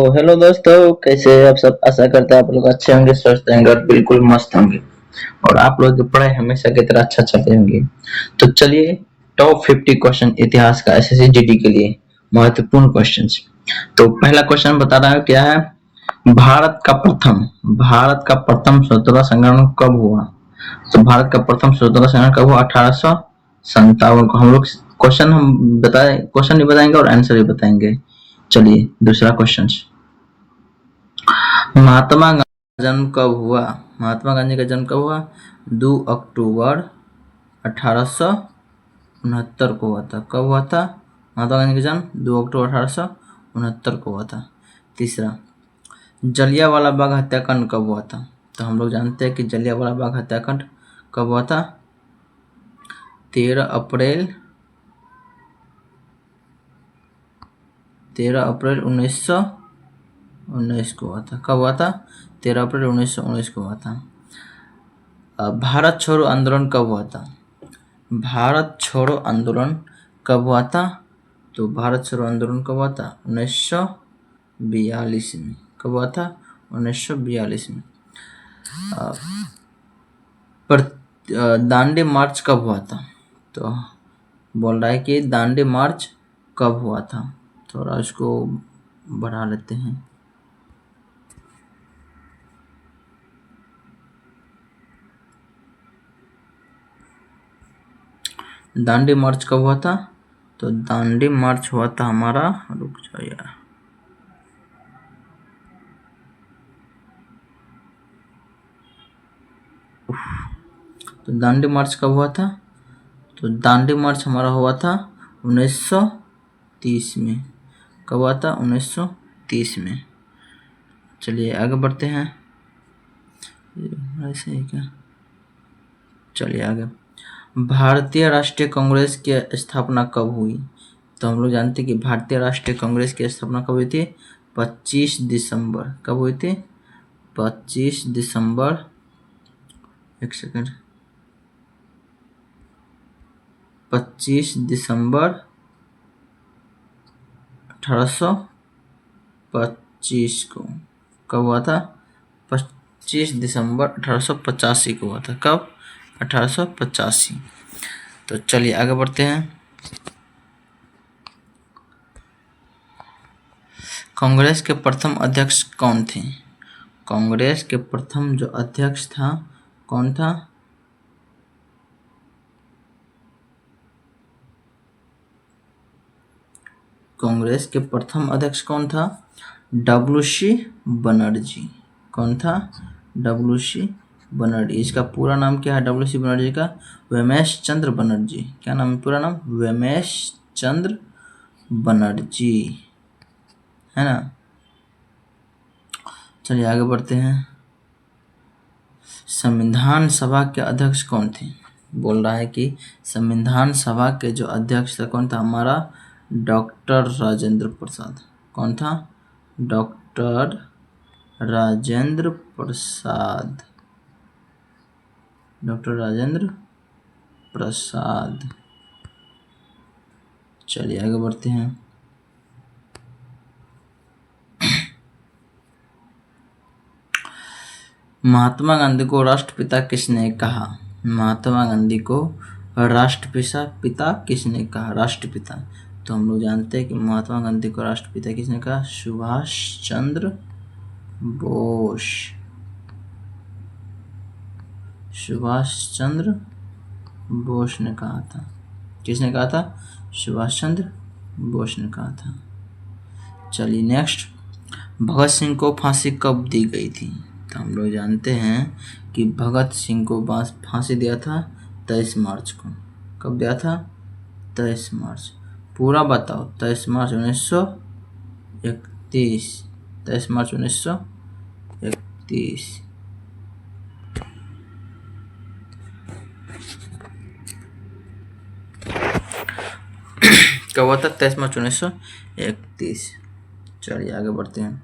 Hello दोस्तों, कैसे हैं आप सब। आशा करते हैं आप लोग अच्छे होंगे, स्वस्थ होंगे और बिल्कुल मस्त होंगे और आप लोगों की पढ़ाई हमेशा की तरह अच्छा चल रही होंगी। तो चलिए, टॉप 50 क्वेश्चन इतिहास का एसएससी जीडी के लिए महत्वपूर्ण क्वेश्चंस। तो पहला क्वेश्चन बता रहा है क्या है। भारत का प्रथम स्वतंत्रता संग्राम कब हुआ। तो भारत का प्रथम स्वतंत्रता संग्राम कब हुआ। 1857 को। क्वेश्चन भी बताएंगे और आंसर भी बताएंगे। चलिए दूसरा क्वेश्चन। महात्मा गांधी का जन्म कब हुआ। महात्मा गांधी का जन्म कब हुआ। 2 अक्टूबर 1869 को हुआ था। कब हुआ था महात्मा गांधी का जन्म। 2 अक्टूबर 1869 को हुआ था। तीसरा, जलियांवाला बाग हत्याकांड कब हुआ था। तो हम लोग जानते हैं कि जलियांवाला बाग हत्याकांड कब हुआ था। 13 अप्रैल 1919 को हुआ था। कब हुआ था। 13 अप्रैल 1919 को हुआ था। भारत छोड़ो आंदोलन कब हुआ था। भारत छोड़ो आंदोलन कब हुआ था। तो भारत छोड़ो आंदोलन कब हुआ था। 1942 में। कब हुआ था। 1942 में। पर दांडी मार्च कब हुआ था। तो बोल रहा है कि दांडी मार्च कब हुआ था। थोड़ा इसको बढ़ा लेते हैं। दांडी मार्च कब हुआ था। तो दांडी मार्च हुआ था हमारा, रुक जाओ यार, तो दांडी मार्च कब हुआ था। तो दांडी मार्च हमारा हुआ था 1930 में। कब हुआ था। 1930 में। चलिए आगे बढ़ते हैं। ऐसे ही क्या। चलिए आगे। भारतीय राष्ट्रीय कांग्रेस की स्थापना कब हुई। तो हम लोग जानते हैं कि भारतीय राष्ट्रीय कांग्रेस की स्थापना कब हुई थी। 25 दिसंबर। कब हुई थी। 25 दिसंबर, एक सेकंड, 25 दिसंबर 1825 को। कब हुआ था। 25 दिसंबर 1885 को हुआ था। कब। 1885। तो चलिए आगे बढ़ते हैं। कांग्रेस के प्रथम अध्यक्ष कौन थे। कांग्रेस के प्रथम जो अध्यक्ष था कौन था। कांग्रेस के प्रथम अध्यक्ष कौन था। डब्ल्यू.सी. बनर्जी। कौन था। डब्ल्यू.सी. बनर्जी। इसका पूरा नाम क्या है डब्ल्यू.सी. बनर्जी का। वेमेश चंद्र बनर्जी। क्या नाम है पूरा नाम। वेमेश चंद्र बनर्जी, है ना। चलिए आगे बढ़ते हैं। संविधान सभा के अध्यक्ष कौन थे। बोल रहा है कि संविधान सभा के जो अध्यक्ष था कौन था हमारा। डॉक्टर राजेंद्र प्रसाद। कौन था। डॉक्टर राजेंद्र प्रसाद। डॉक्टर राजेंद्र प्रसाद। चलिए आगे बढ़ते हैं। महात्मा गांधी को राष्ट्रपिता किसने कहा। महात्मा गांधी को राष्ट्रपिता किसने कहा। राष्ट्रपिता। तो हम लोग जानते हैं कि महात्मा गांधी को राष्ट्रपिता किसने कहा। सुभाष चंद्र बोस। सुभाष चंद्र बोस ने कहा था। किसने कहा था। सुभाष चंद्र बोस ने कहा था। चलिए नेक्स्ट। भगत सिंह को फांसी कब दी गई थी। तो हम लोग जानते हैं कि भगत सिंह को फांसी दिया था 23 मार्च को। कब दिया था। 23 मार्च। पूरा बताओ। 23 मार्च 1931। 23 मार्च 1931। कब हुआ था। 23 मार्च 1931। चलिए आगे बढ़ते हैं।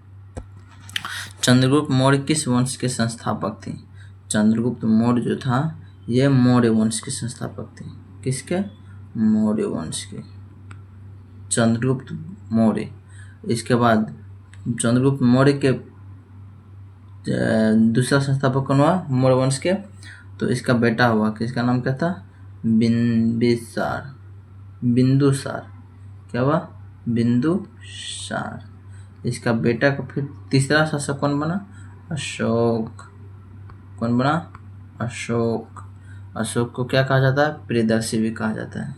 चंद्रगुप्त मौर्य किस वंश के संस्थापक थे। चंद्रगुप्त मौर्य जो था ये मौर्य वंश के संस्थापक थे। किसके। मौर्य वंश के। चंद्रगुप्त मौर्य इसके बाद चंद्रगुप्त मौर्य के दूसरा संस्थापक कौन हुआ मौर्य वंश के? तो इसका बेटा हुआ, किसका नाम क्या था? बिंबिसार, बिंदुसार। क्या हुआ? बिंदुसार। इसका बेटा को फिर तीसरा शासक कौन बना? अशोक। कौन बना? अशोक। अशोक को क्या कहा जाता है? प्रियदर्शी भी कहा जाता है।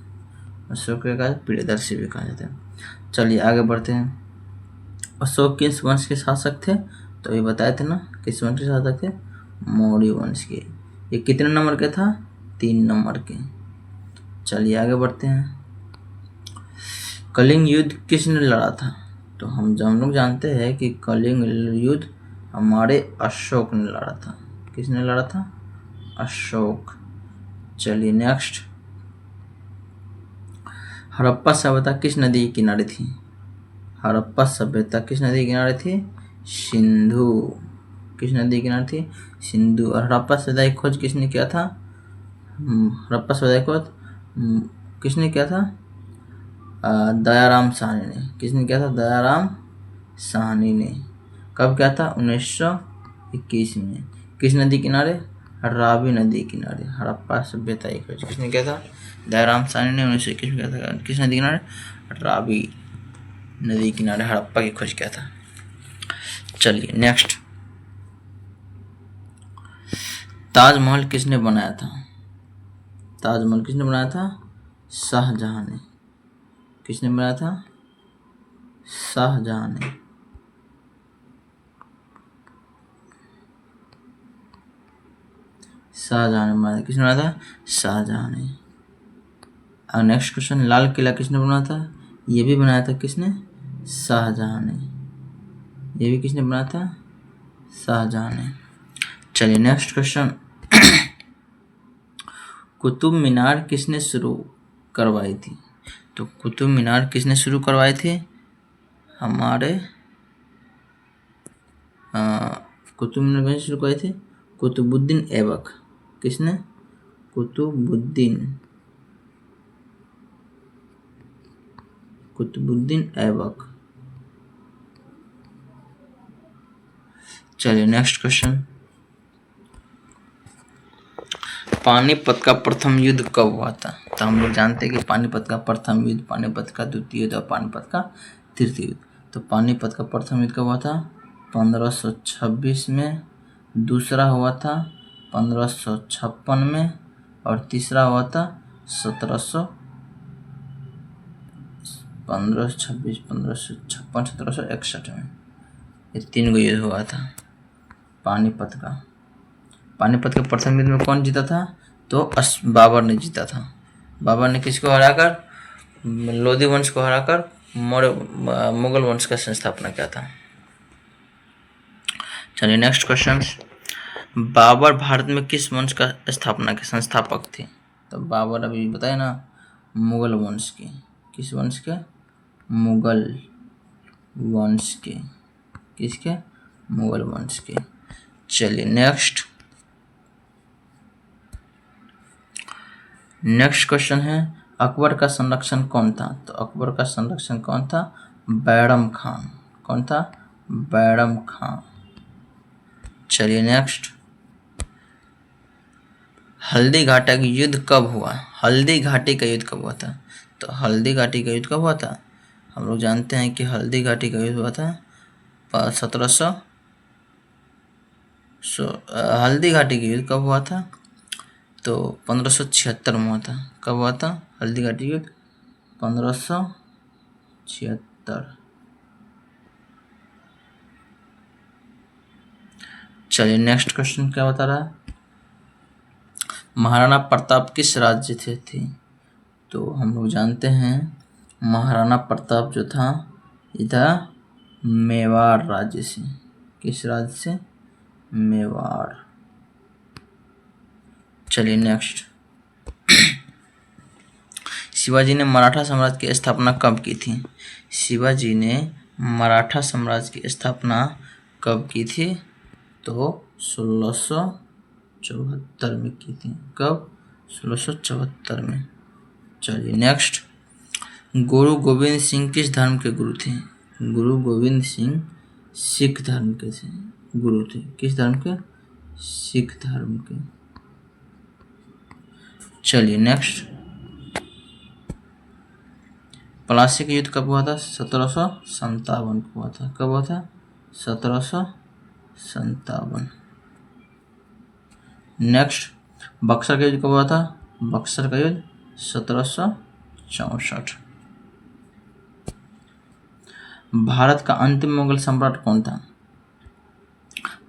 अशोक को क्या? प्रियदर्शी भी कहा जाता है। चलिए आगे बढ़ते हैं। अशोक किस वंश के शासक थे? तो ये बताए थे ना, किस वंश के शासक थे? मौर्य वंश के। ये कितने नंबर के था? 3 नंबर के। चलिए आगे बढ़ते हैं। कलिंग युद्ध किसने लड़ा था? तो हम लोग जानते हैं कि कलिंग युद्ध हमारे अशोक ने लड़ा था। किसने लड़ा था? अशोक। चलिए नेक्स्ट। हड़प्पा सभ्यता किस नदी के किनारे थी? हड़प्पा सभ्यता किस नदी के किनारे थी? सिंधु। किस नदी के किनारे थी? सिंधु। और हड़प्पा सभ्यता की खोज किसने किया था? हड़प्पा सभ्यता की खोज किसने किया था? दयाराम साहनी ने। किसने किया था? दयाराम साहनी ने। कब किया था? 1921 में। किस नदी किनारे? रावी नदी किनारे। हड़प्पा सभ्यता की खोज किसने किया था? दयाराम साहनी ने 1921 में किया था। किस नदी किनारे? रावी नदी किनारे हड़प्पा की खोज किया था। चलिए नेक्स्ट। ताजमहल किसने बनाया था? ताजमहल किसने बनाया था? शाहजहां ने। किसने बनाया था? शाहजहां ने। शाहजहां ने बनाया। किसने बनाया था? शाहजहां ने। और नेक्स्ट क्वेश्चन, लाल किला किसने बनाया था? ये भी बनाया था किसने? शाहजहां ने। ये भी किसने बनाया था? शाहजहां ने। चलिए नेक्स्ट क्वेश्चन। कुतुब मीनार किसने शुरू करवाई थी? तो कुतुब मीनार किसने शुरू करवाई थी? हमारे कुतुब मीनार किसने शुरू करवाई थी? कुतुबुद्दीन ऐबक। किसने? कुतुबुद्दीन ऐबक। चलिए नेक्स्ट क्वेश्चन। पानीपत का प्रथम युद्ध कब हुआ था? तो हम लोग जानते हैं कि पानीपत का प्रथम युद्ध, पानीपत का द्वितीय युद्ध और पानीपत का तृतीय युद्ध। तो पानीपत का प्रथम युद्ध कब हुआ था? 1526 में। दूसरा हुआ था 1556 में। और तीसरा हुआ था 1761 में। ये 3 गो युद्ध हुआ था पानीपत का। पानीपत के प्रथम युद्ध में कौन जीता था? तो बाबर ने जीता था। बाबर ने किसको हराकर? लोधी वंश को हराकर मुगल वंश का संस्थापना किया था। चलिए नेक्स्ट क्वेश्चन। बाबर भारत में किस वंश का स्थापना के संस्थापक थे? तो बाबर अभी बताए ना, मुगल वंश के। किस वंश के? मुगल वंश के। किसके? मुगल वंश के। चलिए नेक्स्ट क्वेश्चन है, अकबर का संरक्षण कौन था? तो अकबर का संरक्षण कौन था? बैरम खान। कौन था? बैरम खान। चलिए नेक्स्ट। हल्दी घाटी का युद्ध कब हुआ? हल्दी घाटी का युद्ध कब हुआ था? तो हल्दी घाटी का युद्ध कब हुआ था? हम लोग जानते हैं कि हल्दी घाटी का युद्ध हुआ था 1700। हल्दी घाटी का युद्ध कब हुआ था? तो 1576 में हुआ था। कब हुआ था हल्दी घाटी युद्ध? 1576। चलिए नेक्स्ट क्वेश्चन क्या बता रहा है, महाराणा प्रताप किस राज्य से थे? तो हम लोग जानते हैं महाराणा प्रताप जो था ये था मेवाड़ राज्य से। किस राज्य से? मेवाड़। चलिए नेक्स्ट। शिवाजी ने मराठा साम्राज्य की स्थापना कब की थी? शिवाजी ने मराठा साम्राज्य की स्थापना कब की थी? तो 1674 में की थी। कब? 1674 में। चलिए नेक्स्ट। गुरु गोविंद सिंह किस धर्म के गुरु थे? गुरु गोविंद सिंह सिख धर्म के थे, गुरु थे। किस धर्म के? सिख धर्म के। चलिए नेक्स्ट, प्लासी का युद्ध कब हुआ था? 1757 को हुआ था। कब हुआ था? 1757। नेक्स्ट, बक्सर का युद्ध कब हुआ था? बक्सर का युद्ध 1764। भारत का अंतिम मुगल सम्राट कौन था?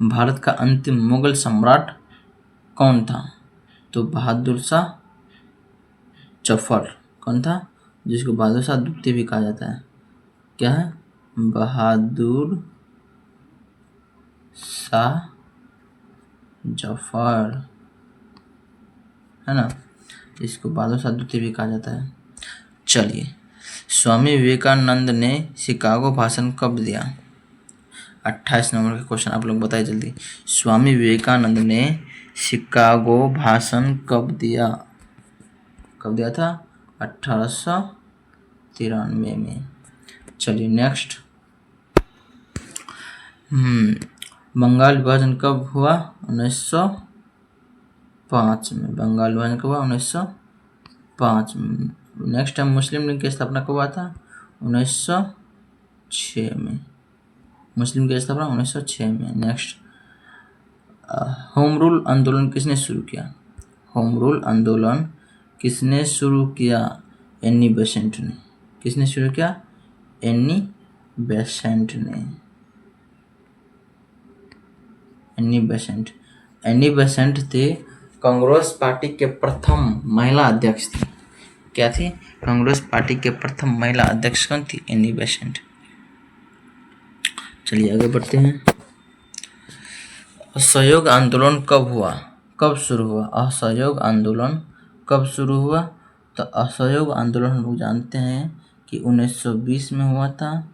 भारत का अंतिम मुगल सम्राट कौन था? तो बहादुर शाह जफर। कौन था? जिसको बहादुर शाह द्वितीय भी कहा जाता है। क्या है? बहादुर शाह जफर, है ना, इसको बहादुर शाह द्वितीय भी कहा जाता है। चलिए, स्वामी विवेकानंद ने शिकागो भाषण कब दिया? 28 नंबर का क्वेश्चन, आप लोग बताइए जल्दी। स्वामी विवेकानंद ने शिकागो भाषण कब दिया? कब दिया था? 1893 में। चलिए नेक्स्ट, बंगाल विभाजन कब हुआ? 1905 में। बंगाल विभाजन कब हुआ? 1905 में। नेक्स्ट टाइम मुस्लिम लीग की स्थापना कब हुआ था? 1906 में। मुस्लिम लीग की स्थापना 1906 में। नेक्स्ट, होम रूल आंदोलन किसने शुरू किया? होम रूल आंदोलन किसने शुरू किया? एनी बेसेंट ने। किसने शुरू किया? एनी बेसेंट ने। एनी बेसेंट थे कांग्रेस पार्टी के प्रथम महिला अध्यक्ष थी। क्या थी? कांग्रेस पार्टी के प्रथम महिला अध्यक्ष कौन थी? Annie Besant. चलिए आगे बढ़ते हैं। असहयोग आंदोलन कब हुआ? कब शुरू हुआ? असहयोग आंदोलन कब शुरू हुआ? तो असहयोग आंदोलन हम लोग जानते हैं कि 1920 में हुआ था।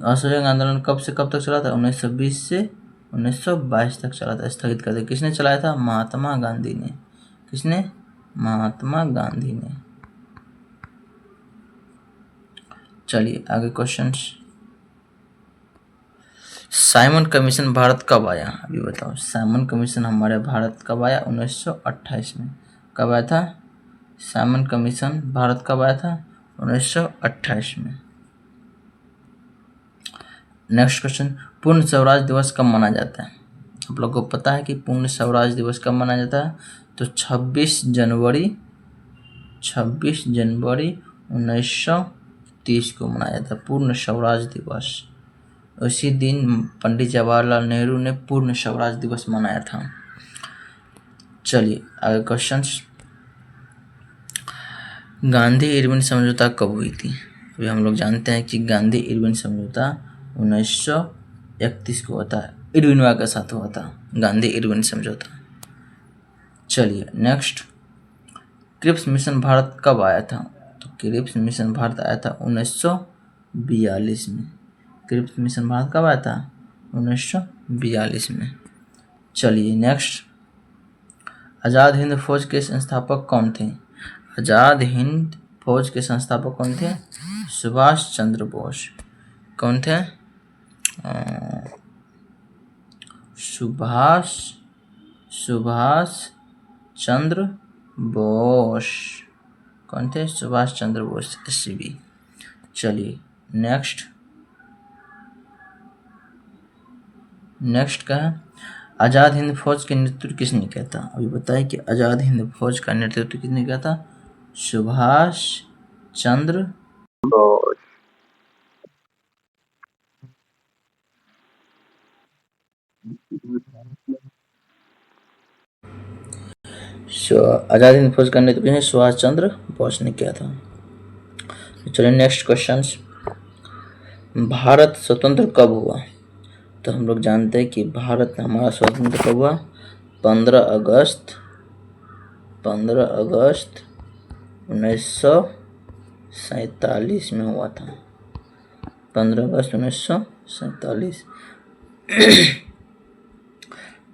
असहयोग आंदोलन कब से कब तक चला था? 1920 से 1922 तक चला था। स्थगित कर दिया। किसने चलाया था? महात्मा गांधी ने। किसने? महात्मा गांधी ने। चलिए आगे क्वेश्चंस। साइमन कमीशन भारत कब आया? अभी बताओ। साइमन कमीशन हमारे भारत कब आया? 1928 में। कब आया था? साइमन कमीशन भारत कब आया था? 1928 में। नेक्स्ट क्वेश्चन, पूर्ण स्वराज दिवस कब मनाया जाता है? आप लोग को पता है कि पूर्ण स्वराज दिवस कब मनाया जाता है? तो 26 जनवरी 1930 को मनाया जाता है पूर्ण स्वराज दिवस। उसी दिन पंडित जवाहरलाल नेहरू ने पूर्ण स्वराज दिवस मनाया था। चलिए आगे क्वेश्चंस। गांधी इरविन समझौता कब हुई थी? अभी हम लोग जानते हैं कि गांधी इरविन समझौता 1931 को हुआ था। इरविनवा के साथ हुआ था गांधी इरविन समझौता। चलिए नेक्स्ट, क्रिप्स मिशन भारत कब आया था? तो क्रिप्स मिशन भारत आया था 1942 में। क्रिप्स मिशन भारत कब आया था? 1942 में। चलिए नेक्स्ट, आज़ाद हिंद फौज के संस्थापक कौन थे? आज़ाद हिंद फौज के संस्थापक कौन थे? सुभाष चंद्र बोस। कौन थे? सुभाष चंद्र बोस। कौन थे? सुभाष चंद्र बोस, SCB। चलिए नेक्स्ट का है, आज़ाद हिंद फौज के नेतृत्व किसने किया था? अभी बताइए कि आज़ाद हिंद फौज का नेतृत्व किसने किया था? सुभाष चंद्र बोस। आज़ाद हिंद फौज का नेतृत्व सुभाष चंद्र बोस ने किया था। चलिए नेक्स्ट क्वेश्चन, भारत स्वतंत्र कब हुआ? तो हम लोग जानते हैं कि भारत हमारा स्वतंत्र कब हुआ? 15 अगस्त 1947 में हुआ था। 15 अगस्त 1947।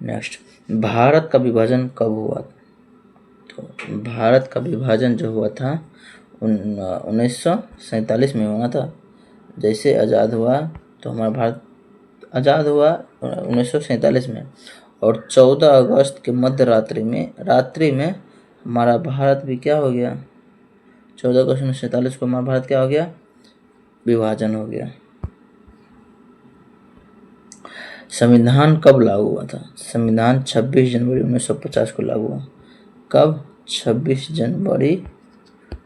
नेक्स्ट, भारत का विभाजन कब हुआ? तो भारत का विभाजन जो हुआ था 1947 में हुआ था। जैसे आज़ाद हुआ तो हमारा भारत आज़ाद हुआ 1947 में, और 14 अगस्त के मध्य रात्रि में हमारा भारत भी क्या हो गया, 14 अगस्त 1947 को हमारा भारत क्या हो गया, विभाजन हो गया। संविधान कब लागू हुआ था? संविधान 26 जनवरी 1950 को लागू हुआ। कब? 26 जनवरी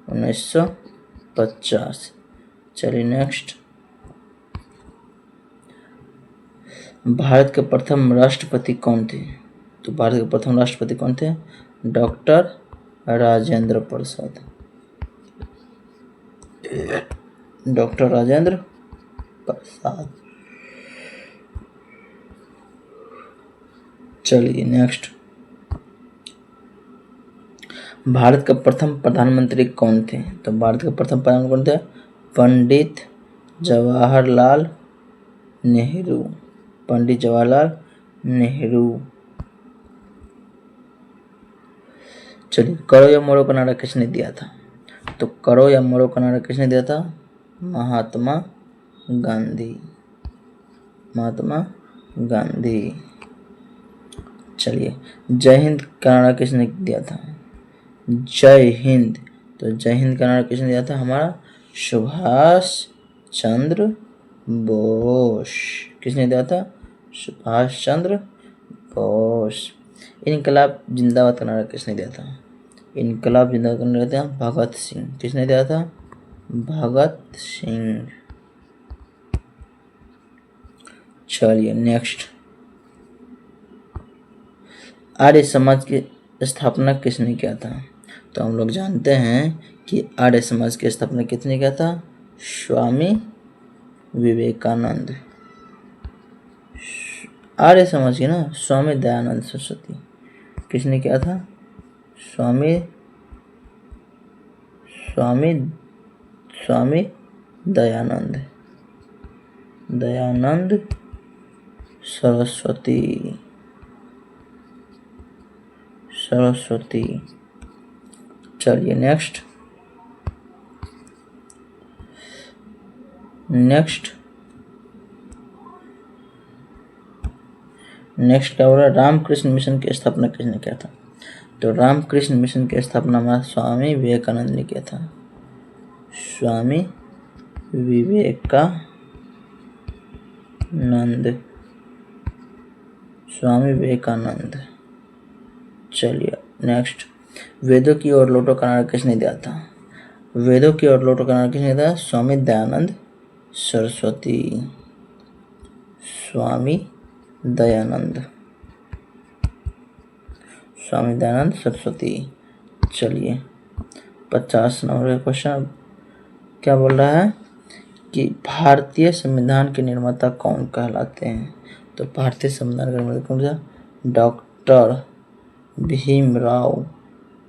1950। चलिए नेक्स्ट, भारत के प्रथम राष्ट्रपति कौन थे? तो भारत के प्रथम राष्ट्रपति कौन थे? डॉक्टर राजेंद्र प्रसाद। डॉक्टर राजेंद्र प्रसाद। चलिए नेक्स्ट, भारत का प्रथम प्रधानमंत्री कौन थे? तो भारत के प्रथम प्रधानमंत्री कौन थे? पंडित जवाहरलाल नेहरू। पंडित जवाहरलाल नेहरू। चलिए, करो या मरो का नारा किसने दिया था? तो करो या मरो का नारा किसने दिया था? महात्मा गांधी। महात्मा गांधी। चलिए, जय हिंद का नारा किसने दिया था? जय हिंद। तो जय हिंद का नारा किसने दिया था? हमारा सुभाष चंद्र बोस। किसने दिया था? सुभाष चंद्र बोस। इनकलाब जिंदाबाद का नारा किसने दिया था? इनकलाब जिंदाबाद का नारा दिया भगत सिंह। किसने दिया था? भगत सिंह। चलिए नेक्स्ट, आर्य समाज की स्थापना किसने किया था? तो हम लोग जानते हैं कि आर्य समाज की स्थापना किसने किया था? स्वामी विवेकानंद। आर्य समाज की ना, स्वामी दयानंद सरस्वती। किसने किया था? स्वामी दयानंद सरस्वती। चलिए नेक्स्ट क्या हो रहा है? रामकृष्ण मिशन की स्थापना किसने किया था? तो रामकृष्ण मिशन की स्थापना हमारा स्वामी विवेकानंद ने किया था। स्वामी विवेकानंद। चलिए नेक्स्ट, वेदों की ओर लौटो का नारा किसने दिया था? वेदों की ओर लौटो का नारा किसने दिया था? स्वामी दयानंद सरस्वती। स्वामी दयानंद सरस्वती। चलिए 50 नंबर का क्वेश्चन क्या बोल रहा है कि भारतीय संविधान के निर्माता कौन कहलाते हैं? तो भारतीय संविधान के निर्माता कौन सा? डॉक्टर भीमराव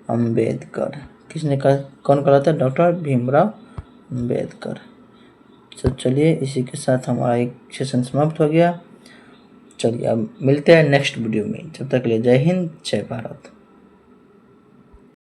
अंबेडकर। किसने कहा? कौन कहलाता है? डॉक्टर भीमराव अंबेडकर। तो चलिए इसी के साथ हमारा एक सेशन समाप्त हो गया। चलिए अब मिलते हैं नेक्स्ट वीडियो में। जब तक के लिए जय हिंद, जय भारत।